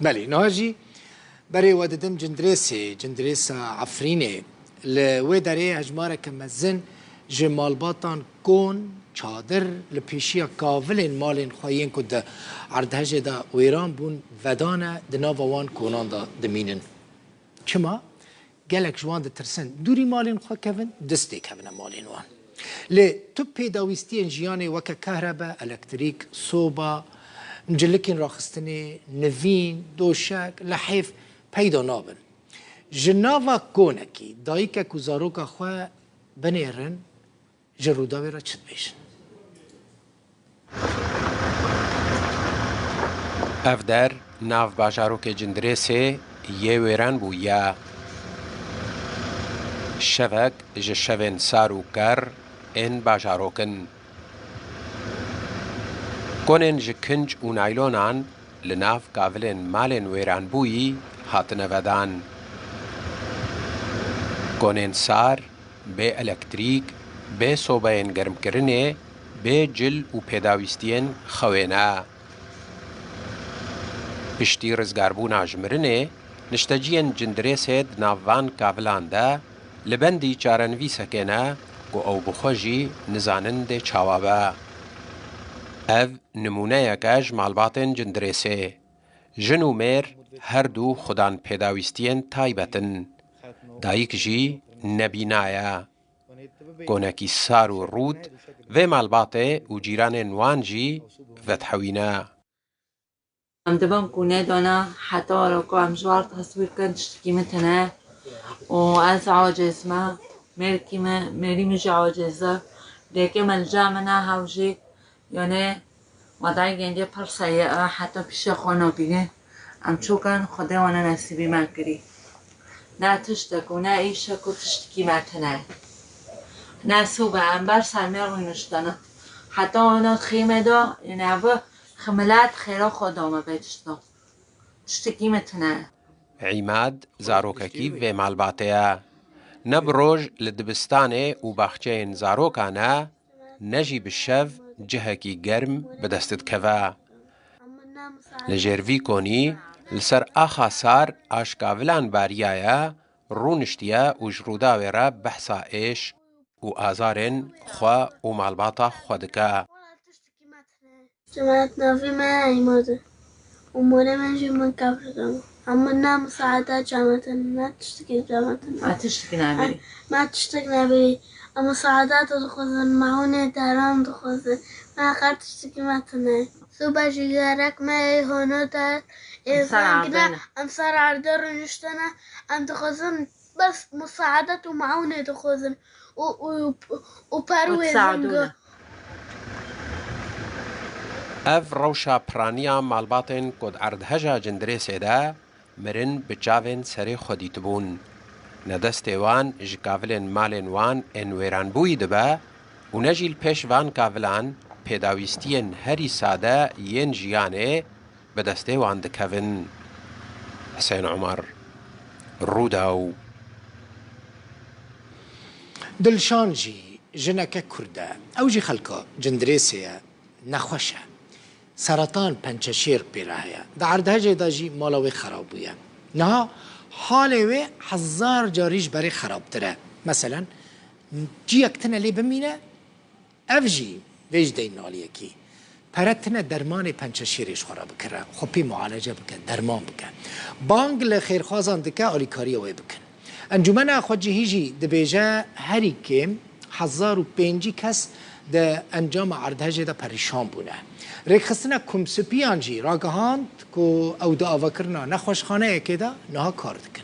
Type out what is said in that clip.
بله ناجی برای وددم جندرس عفرینه لوی داره هجماره که مزن جمالباتان کن چادر لپیشیا کاولین مالین خواهین که ده عردهجه ده ویران بون ودانه ده ناوان کنان ده دمینن چما؟ گلک جوان ده ترسن دوری مالین خواه کون دسته کون مالین وان لی تو پیداویستی انجیانه وکا کهربا الکتریک صوبا مجلکین راخستنی نوین دوشک لحیف پیدا نابن جناوا کونکی دایکه کزاروکا خواه بنیرن جروداوی را چد بیشن افدر ناف باجاروک جندرسه یه ویران بویا شوک جشوین سارو کر این باجاروکن کنن جکنج و نایلونان لناف کاولن مالن ویران بویی هاتن ودان کنن سار به الکتریک به صوبین گرم کرنه به جل و پیداویستین خوینا پشتی رزگاربون آجمرنه نشتجین جندرسید ناوان کاولانده لبندی چارنوی سکنه گو او بخوشی نزانند چاوابه او نمونه یکاج مالباتن جندرسه جنو میر هر دو خودان پیداویستین تایبتن دایک جی نبینایه گونکی سار و رود و مالباته و جیران نوانجی و تحوینه دبم كونه دانا حتى لو كان جوار تصوير كنت قيمتنا وأنس عاجز ما ملكي ما مالي مش عاجزة لكن من جامنا هاوجي يعني وضعي جنجي بر سيئة حتى بيش خوانا بيه ام شو كان خدا وانا نسيبي ما كري نا تشتك ونا ايشك وتشتكي ما تنا ناسو بهم بر سرمير ونشتنا حتى وانا خيمة دا يعني خملات خیرا خودم بچستم تشتکی متنه عماد زاروککی و مالباتیا نبروج لدبستانه و بخچین زاروکانه نجی بشف جهکی گرم بدستد کوا لجروی کنی لسر آخا سار آشکاولان باریایا رونشتیا و جرودا ویرا بحثا ایش و آزارن خوا و مالباتا خودکا جماعت نافي ما عماده ومولا ما نجي من كافر عملنا مساعدات جامعة ما تشتكي جامعة ما تشتكي نابري ما تشتكي نابري مساعدات تخوزن معونة داران تخوزن ما خار تشتكي ما تناي صوبا جيجارك ما هونو دار أمسار عردر نشتنا أم تخوزن بس مساعدات ومعونة تخوزن وباروي زنگو اف روشا پرانیا مالباتن کد اردهجا جندرسه ده مرن بجاوین سری خودیت بون ندست وان جکاولن مالن وان ان ویران بوی دبا و نجیل پیش وان کاولان پیداویستین هری ساده ین جیانه بدست وان دکوین حسین عمر روداو دلشانجی جنک کرده او جی خلکا جندرسه نخوشه سرطان پنچشیر پیراهیا در عردهجه داجی مالاوی خراب بویا نه حالوی هزار جاریش برای خراب تره مثلا جی اکتنه لی بمینه اف جی ویج دین نالیه کی پرتنه درمان پنچشیرش خراب بکره خوبی معالجه بکن درمان بکن بانگ لخیرخوازان دکه آلیکاری وی بکن انجمن خودجی هیجی دبیجه هری کم 1005 کس ده انجام عردهجه ده پریشان بونه ریخستنا کمسپیان جی راگهاند که او ده آوکرنا نخوشخانه که ده نها کار دکن